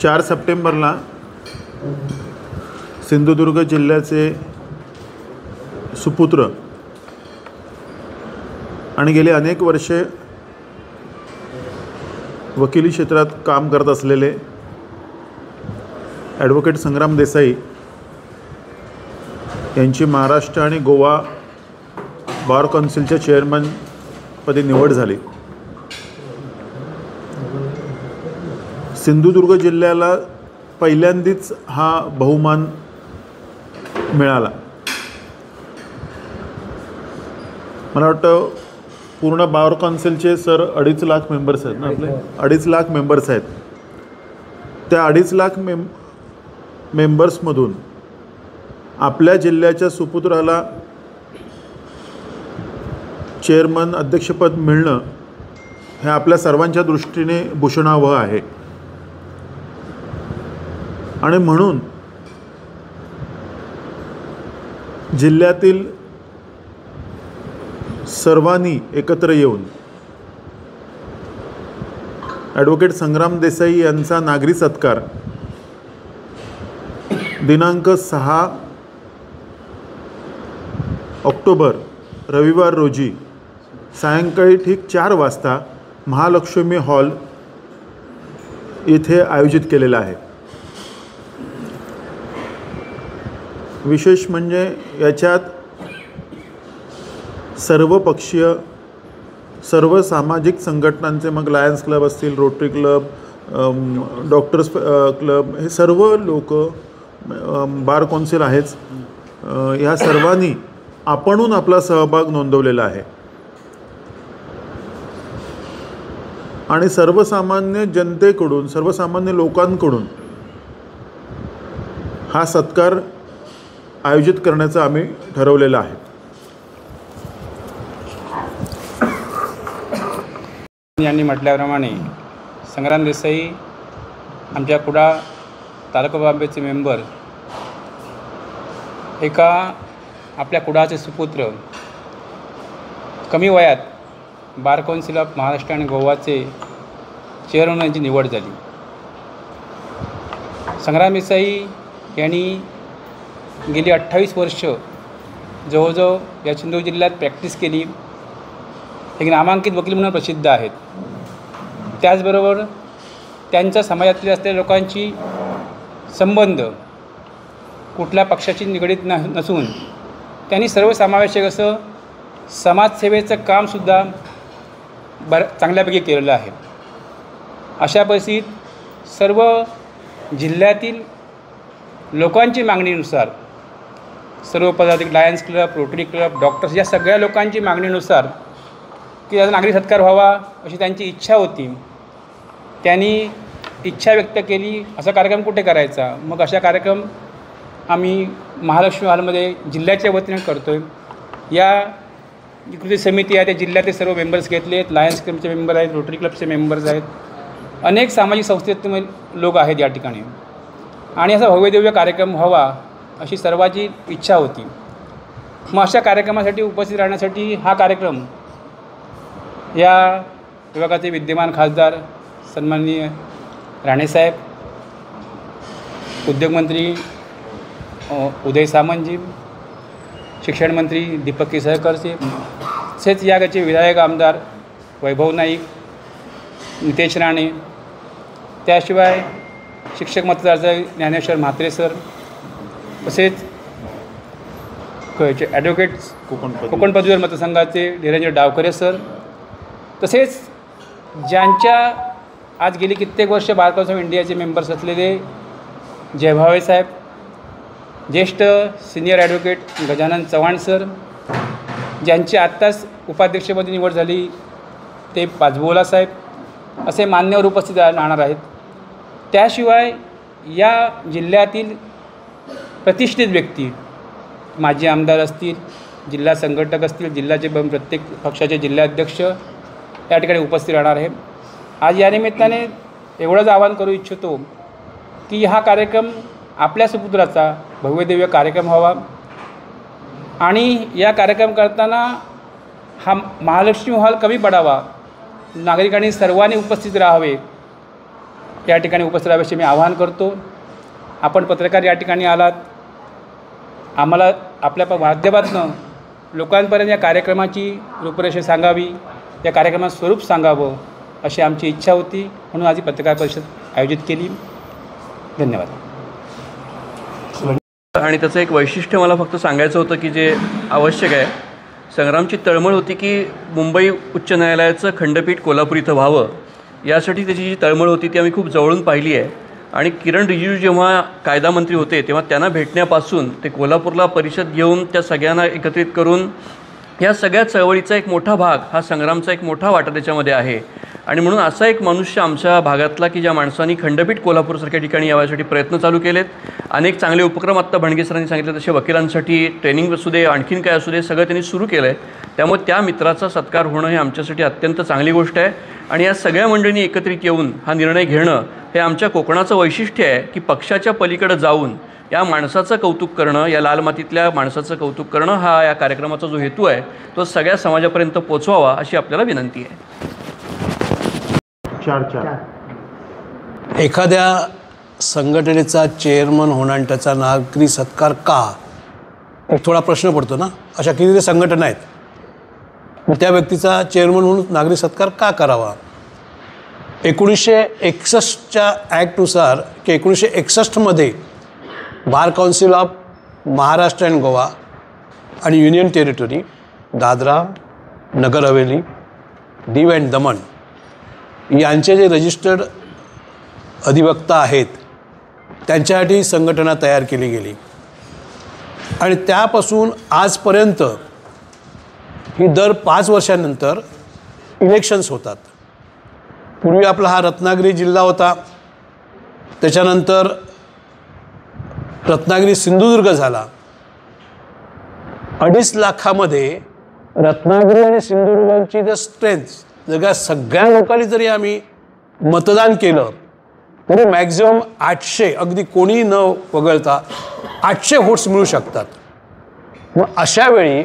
4 सप्टेंबरला सिंधुदुर्ग जिल्ह्याचे सुपुत्र आणि गेली अनेक वर्षे वकिली क्षेत्रात काम करत असलेले ॲडव्होकेट संग्राम देसाई यांची महाराष्ट्र आणि गोवा बार काउन्सिलच्या चेअरमनपदी निवड झाली। सिंधुदुर्ग जिल्ह्याला पहिल्यांदाच हा बहुमान मिळाला। मला वाटतं पूर्ण बार काउन्सिलचे सर 2.5 लाख मेंबर्स आहेत ना, आपले 2.5 लाख मेंबर्स आहेत। त्या 2.5 लाख मेंबर्समधून आपल्या जिल्ह्याच्या सुपुत्राला चेअरमन अध्यक्षपद मिळणं हे आपल्या सर्वांच्या दृष्टीने भूषणावह आहे आणि म्हणून जिल्ह्यातील सर्वांनी एकत्र येऊन ॲडव्होकेट संग्राम देसाई यांचा नागरी सत्कार दिनांक 6 ऑक्टोबर रविवार रोजी सायंकाळी ठीक 4 वाजता महालक्ष्मी हॉल येथे आयोजित केलेला आहे। विशेष म्हणजे याच्यात सर्व पक्षीय, सर्व सामाजिक संघटनांचे, मग लायन्स क्लब असतील, रोटरी क्लब, डॉक्टर्स क्लब, हे सर्व लोक, बार काउन्सिल आहेच, ह्या सर्वांनी आपणहून आपला सहभाग नोंदवलेला आहे आणि सर्वसामान्य जनतेकडून, सर्वसामान्य लोकांकडून हा सत्कार आयोजित करण्याचं आम्ही ठरवलेलं आहे। यांनी म्हटल्याप्रमाणे संग्राम देसाई आमच्या कुडाळ तालुका बांबेचे मेंबर, एका आपल्या कुडाळचे सुपुत्र, कमी वयात बार काउन्सिल ऑफ महाराष्ट्र आणि गोवाचे चेअरमनची निवड झाली। संग्राम देसाई यांनी गेली 28 वर्ष जवळजवळ या सिंधुदुर्ग जिल्ह्यात प्रॅक्टिस केली। एक नामांकित वकील म्हणून प्रसिद्ध आहेत। त्याचबरोबर त्यांच्या समाजातील असलेल्या लोकांची संबंध कुठल्या पक्षाशी निगडीत नसून त्यांनी सर्वसमावेशक असं समाजसेवेचं कामसुद्धा चांगल्यापैकी केलेलं आहे। अशा परिस्थितीत सर्व जिल्ह्यातील लोकांची मागणीनुसार, सर्व पदाधिकारी, lions club, rotary club, doctors, या सगळ्या लोकांची मागणीनुसार की याचा नागरी सत्कार व्हावा अशी त्यांची इच्छा होती। त्यांनी इच्छा व्यक्त केली, असा कार्यक्रम कुठे करायचा। मग अशा कार्यक्रम आम्ही महालक्ष्मी हॉलमध्ये जिल्ह्याच्या वतीने करतो आहे। या जी कृती समिती आहे त्या जिल्ह्यातील सर्व मेंबर्स घेतले आहेत, लायन्स क्लबचे मेंबर आहेत, रोटरी क्लबचे मेंबर्स आहेत, अनेक सामाजिक संस्थेतील लोक आहेत या ठिकाणी आणि असा भव्यदिव्य कार्यक्रम व्हावा अशी सर्वांची इच्छा होती। मग अशा कार्यक्रमासाठी उपस्थित राहण्यासाठी हा कार्यक्रम या विभागाचे विद्यमान खासदार सन्माननीय राणेसाहेब, उद्योगमंत्री उदय सामंतजी, शिक्षणमंत्री दीपक केसरकरजी, तसेच याचे विधायक आमदार वैभव नाईक, नितेश राणे, त्याशिवाय शिक्षक मतदारसंघ ज्ञानेश्वर म्हात्रे सर, तसेच ॲडव्होकेट कोकण पदवीधर मतदारसंघाचे निरंजन डावखरे सर, तसेच ज्यांच्या आज गेली कित्येक वर्ष बार काउन्सिल ऑफ इंडियाचे मेंबर्स असलेले जयभावे साहेब, ज्येष्ठ senior advocate Gajanan Chavan sir, ज्यांची आत्ताच उपाध्यक्षपदी निवड झाली ते पाचबोला साहेब, असे मान्यवर उपस्थित राहणार आहेत। त्याशिवाय या जिल्ह्यातील प्रतिष्ठित व्यक्ती, माजी आमदार असतील, जिल्हा संघटक असतील, जिल्ह्याचे प्रत्येक पक्षाचे जिल्हाध्यक्ष या ठिकाणी उपस्थित राहणार आहे। आज या निमित्ताने एवढंच आवाहन करू इच्छितो की हा कार्यक्रम आपल्या सुपुत्राचा भव्यदिव्य कार्यक्रम व्हावा आणि या कार्यक्रम करताना हा महालक्ष्मी हॉल कमी पडावा, नागरिकांनी सर्वांनी उपस्थित राहावे या ठिकाणी उपस्थित राहायचे मी आवाहन करतो. आपण पत्रकार या ठिकाणी आलात, आम्हाला आपल्या माध्यमातून लोकांपर्यंत या कार्यक्रमाची रूपरेषा सांगावी, या कार्यक्रमाचं स्वरूप सांगावं अशी आमची इच्छा होती, म्हणून आज ही पत्रकार परिषद आयोजित केली. धन्यवाद. आणि त्याचं एक वैशिष्ट्य मला फक्त सांगायचं होतं की जे आवश्यक आहे, संग्रामची तळमळ होती की मुंबई उच्च न्यायालयाचं खंडपीठ कोल्हापूर इथं व्हावं, यासाठी त्याची जी तळमळ होती ती आम्ही खूप जवळून पाहिली आहे. आणि किरण रिजिजू जेव्हा कायदा मंत्री होते तेव्हा त्यांना भेटण्यापासून ते कोल्हापूरला परिषद घेऊन त्या सगळ्यांना एकत्रित करून या सगळ्या चळवळीचा एक मोठा भाग हा संग्रामचा एक मोठा वाटा त्याच्यामध्ये आहे. आणि म्हणून असा एक मनुष्य आमच्या भागातला की ज्या माणसांनी खंडपीठ कोल्हापूरसारख्या ठिकाणी यासाठी प्रयत्न चालू केलेत. अनेक चांगले उपक्रम आत्ता भणगे सरांनी सांगितले तसे वकिलांसाठी ट्रेनिंग असू दे, आणखीन काय असू दे, सगळं त्यांनी सुरू केलं आहे. त्यामुळे त्या मित्राचा सत्कार होणं हे आमच्यासाठी अत्यंत चांगली गोष्ट आहे. आणि या सगळ्या मंडळींनी एकत्रित येऊन हा निर्णय घेणं हे आमच्या कोकणाचं वैशिष्ट्य आहे की पक्षाच्या पलीकडे जाऊन या माणसाचं कौतुक करणं, या लाल मातीतल्या माणसाचं कौतुक करणं हा या कार्यक्रमाचा जो हेतू आहे तो सगळ्या समाजापर्यंत पोचवावा अशी आपल्याला विनंती आहे. एखाद्या संघटनेचा चेअरमन होणं आणि त्याचा नागरी सत्कार का, एक थोडा प्रश्न पडतो ना. अशा कितीतरी संघटना आहेत, मग त्या व्यक्तीचा चेअरमन म्हणून नागरी सत्कार का करावा. 1961च्या ॲक्टनुसार की 1961मध्ये bar council of Maharashtra and Goa आणि union territory, Dadra, Nagar Haveli, Diu and Daman यांचे जे रजिस्टर्ड अधिवक्ता आहेत त्यांच्यासाठी संघटना तयार केली गेली. आणि त्यापासून आजपर्यंत ही दर 5 वर्षांनंतर इलेक्शन्स होतात. पूर्वी आपला हा रत्नागिरी जिल्हा होता, त्याच्यानंतर रत्नागिरी सिंधुदुर्ग झाला. 2.5 लाखामध्ये रत्नागिरी आणि सिंधुदुर्गाची जर स्ट्रेंथ जर का सगळ्या लोकांनी जरी आम्ही मतदान केलं तरी मॅक्झिमम 800, अगदी कोणी न वगळता 800 व्होट्स मिळू शकतात. मग अशा वेळी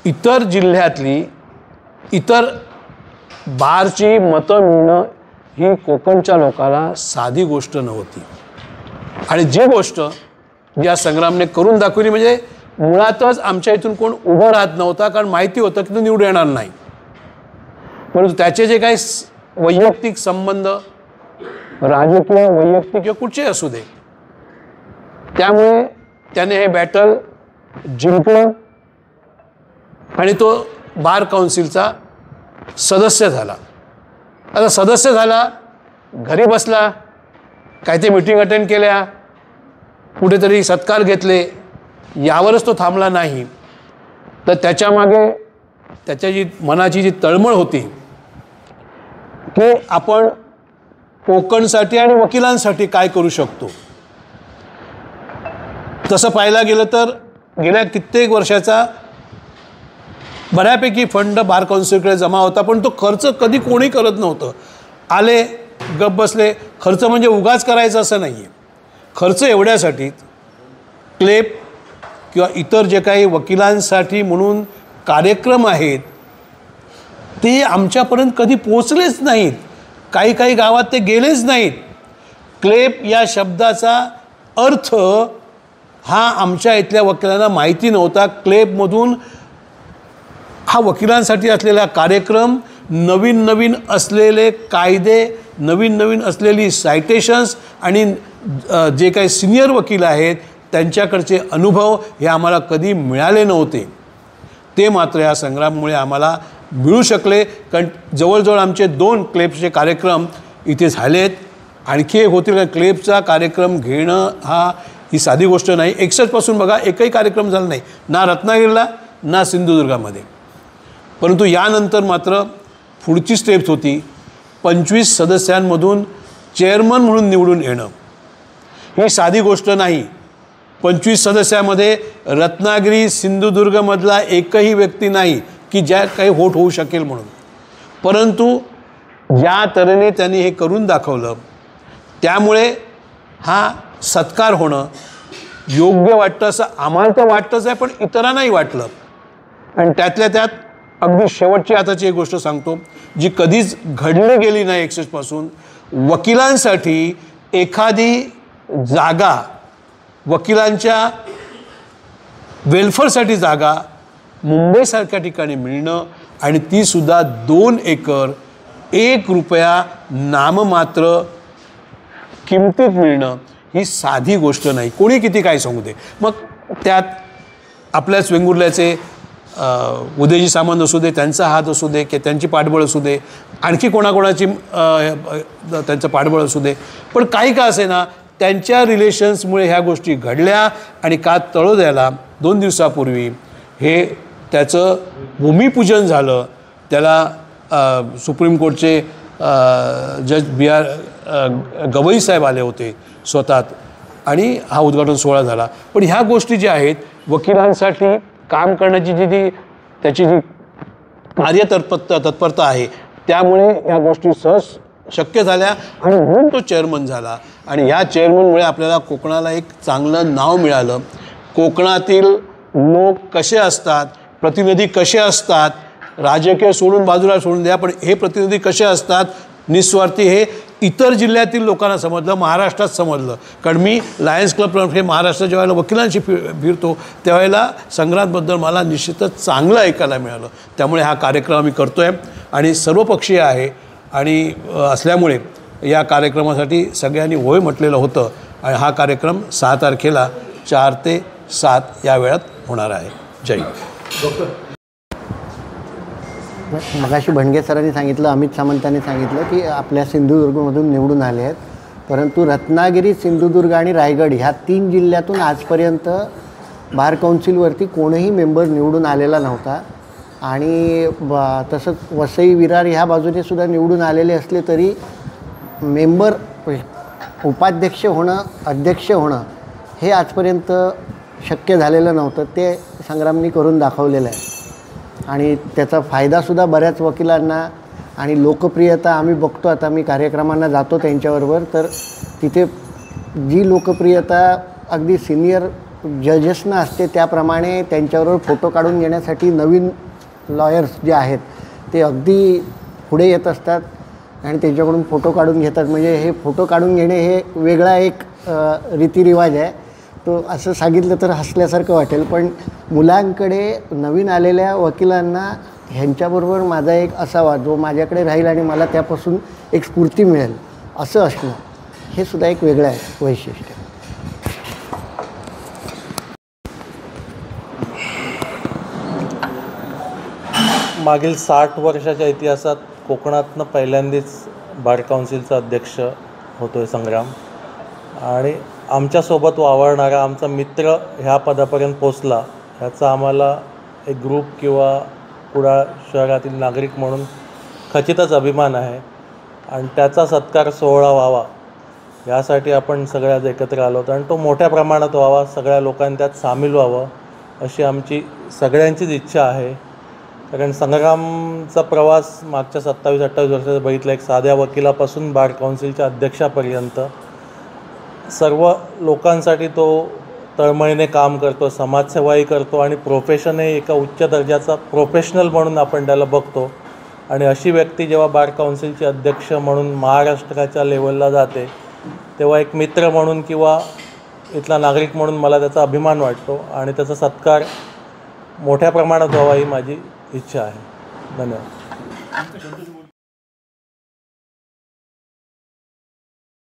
इतर जिल्ह्यातली इतर बारची मतं मिळणं ही कोकणच्या लोकांना साधी गोष्ट नव्हती. आणि जी गोष्ट या संग्रामने करून दाखवली म्हणजे मुळातच आमच्या इथून कोण उभं राहत नव्हता, कारण माहिती होतं की तो निवडून येणार नाही. परंतु त्याचे जे काही वैयक्तिक संबंध, राजकीय वैयक्तिक किंवा कुठचे असू दे, त्यामुळे त्याने हे बॅटल जिंकलं आणि तो बार काउन्सिलचा सदस्य झाला. आता सदस्य झाला, घरी बसला, काय ते मीटिंग अटेंड केल्या, कुठेतरी सत्कार घेतले, यावरच तो थांबला नाही. तर त्याच्यामागे त्याच्या जी मनाची जी तळमळ होती की आपण कोकणसाठी आणि वकिलांसाठी काय करू शकतो. तसं पाहायला गेलं तर गेल्या कित्येक वर्षाचा बऱ्यापैकी फंड बार काउन्सिलकडे जमा होता, पण तो खर्च कधी कोणी करत नव्हतं. आले, गप बसले. खर्च म्हणजे उगाच करायचं असं नाही आहे. खर्च एवढ्यासाठी क्लेप किंवा इतर जे काही वकिलांसाठी म्हणून कार्यक्रम आहेत ते आमच्यापर्यंत कधी पोचलेच नाहीत. काही काही गावात ते गेलेच नाहीत. क्लेप या शब्दाचा अर्थ हा आमच्या इथल्या वकिलांना माहिती नव्हता. क्लेपमधून हा वकिलांसाठी असलेला कार्यक्रम, नवीन नवीन असलेले कायदे, नवीन नवीन असलेली सायटेशन्स आणि जे काही सिनियर वकील आहेत त्यांच्याकडचे अनुभव हे आम्हाला कधी मिळाले नव्हते. ते मात्र या संग्राममुळे आम्हाला मिळू शकले. कारण जवळजवळ आमचे 2 क्लेपचे कार्यक्रम इथे झालेत. आणखी एक होतील, कारण क्लेपचा कार्यक्रम घेणं ही साधी गोष्ट नाही. 61पासून बघा एकही कार्यक्रम झाला नाही, ना रत्नागिरीला ना सिंधुदुर्गामध्ये. परंतु यानंतर मात्र पुढची स्टेप्स होती 25 सदस्यांमधून चेअरमन म्हणून निवडून येणं. ही साधी गोष्ट नाही. 25 सदस्यामध्ये रत्नागिरी सिंधुदुर्गमधला एकही व्यक्ती नाही की ज्या काही वोट होऊ शकेल म्हणून. परंतु ज्या तऱ्हेने त्यांनी हे करून दाखवलं त्यामुळे हा सत्कार होणं योग्य वाटतं असं आम्हाला तर वाटतंच आहे, पण इतरांनाही वाटलं. आणि त्यातल्या त्यात अगदी शेवटची आताची एक गोष्ट सांगतो जी कधीच घडली गेली नाही 61पासून. वकिलांसाठी एखादी जागा, वकिलांच्या वेलफेअरसाठी जागा मुंबईसारख्या ठिकाणी मिळणं आणि तीसुद्धा 2 एकर 1 रुपया नाममात्र किमतीत मिळणं ही साधी गोष्ट नाही. कोणी किती काय सांगू दे. मग त्यात आपल्याच वेंगुर्ल्याचे उदयजी सामंत असू दे, त्यांचा हात असू दे, की त्यांची पाठबळ असू दे, आणखी कोणाकोणाची त्यांचं पाठबळ असू दे, पण काही का असे ना त्यांच्या रिलेशन्समुळे ह्या गोष्टी घडल्या. आणि का तळोद्याला 2 दिवसापूर्वी हे त्याचं भूमिपूजन झालं. त्याला सुप्रीम कोर्टचे जज B.R. गवई साहेब आले होते स्वतः आणि हा उद्घाटन सोहळा झाला. पण ह्या गोष्टी ज्या आहेत वकिलांसाठी काम करण्याची जी त्याची जी तत्परता आहे त्यामुळे ह्या गोष्टी सहज शक्य झाल्या आणि म्हणून तो चेअरमन झाला. आणि ह्या चेअरमनमुळे आपल्याला कोकणाला एक चांगलं नाव मिळालं. कोकणातील लोक कसे असतात, प्रतिनिधी कसे असतात, राजकीय सोडून बाजूला सोडून द्या, पण हे प्रतिनिधी कसे असतात निस्वार्थी हे इतर जिल्ह्यातील लोकांना समजलं, महाराष्ट्रात समजलं. कारण मी लायन्स क्लब हे महाराष्ट्रात ज्यावेळेला वकिलांशी फिरतो त्यावेळेला संग्रामबद्दल मला निश्चितच चांगलं ऐकायला मिळालं. त्यामुळे हा कार्यक्रम आम्ही करतो आहे आणि सर्वपक्षीय आहे आणि असल्यामुळे या कार्यक्रमासाठी सगळ्यांनी होय म्हटलेलं होतं. आणि हा कार्यक्रम 6 तारखेला 4 ते 7 या वेळात होणार आहे. जय हिंद. मगाशी भंडगे सरांनी सांगितलं, अमित सामंतांनी सांगितलं की आपल्या सिंधुदुर्गमधून निवडून आले आहेत, परंतु रत्नागिरी, सिंधुदुर्ग आणि रायगड ह्या 3 जिल्ह्यातून आजपर्यंत बार काउन्सिलवरती कोणीही मेंबर निवडून आलेला नव्हता. आणि तसंच वसई, विरार ह्या बाजूने सुद्धा निवडून आलेले असले तरी मेंबर, उपाध्यक्ष होणं, अध्यक्ष होणं हे आजपर्यंत शक्य झालेलं नव्हतं. ते संग्रामनी करून दाखवलेलं आहे आणि त्याचा फायदासुद्धा बऱ्याच वकिलांना आणि लोकप्रियता आम्ही बघतो. आता मी कार्यक्रमांना जातो त्यांच्याबरोबर, तर तिथे जी लोकप्रियता अगदी सिनियर जजेसना असते त्याप्रमाणे त्यांच्याबरोबर फोटो काढून घेण्यासाठी नवीन लॉयर्स जे आहेत ते अगदी पुढे येत असतात आणि त्यांच्याकडून फोटो काढून घेतात. म्हणजे हे फोटो काढून घेणे हे वेगळा एक रीतिरिवाज आहे. तो असं सांगितलं तर हसल्यासारखं वाटेल, पण मुलांकडे नवीन आलेल्या वकिलांना ह्यांच्याबरोबर माझा एक असावा जो माझ्याकडे राहील आणि मला त्यापासून एक स्फूर्ती मिळेल असं असणं हे सुद्धा एक वेगळं आहे वैशिष्ट्य. मागील 60 वर्षाच्या इतिहासात कोकणातनं पहिल्यांदाच बार काउन्सिलचा अध्यक्ष होतो आहे संग्राम. आणि आमच्यासोबत वावरणारा आमचा मित्र ह्या पदापर्यंत पोचला ह्याचा आम्हाला एक ग्रुप किंवा कुडाळ शहरातील नागरिक म्हणून खचितच अभिमान आहे. आणि त्याचा सत्कार सोहळा व्हावा यासाठी आपण सगळ्यात एकत्र आलो होतो आणि तो मोठ्या प्रमाणात व्हावा, सगळ्या लोकांनी त्यात सामील व्हावं अशी आमची सगळ्यांचीच इच्छा आहे. कारण संग्रामचा प्रवास मागच्या 27-28 वर्षाचा बघितला, एक साध्या वकिलापासून बार काउन्सिलच्या अध्यक्षापर्यंत सर्व लोकांसाठी तो तळमळीने काम करतो, समाजसेवाही करतो आणि प्रोफेशनही एका उच्च दर्जाचा प्रोफेशनल म्हणून आपण त्याला बघतो. आणि अशी व्यक्ती जेव्हा बार काउन्सिलचे अध्यक्ष म्हणून महाराष्ट्राच्या लेवलला जाते तेव्हा एक मित्र म्हणून किंवा इथला नागरिक म्हणून मला त्याचा अभिमान वाटतो आणि त्याचा सत्कार मोठ्या प्रमाणात व्हावा ही माझी इच्छा आहे. धन्यवाद.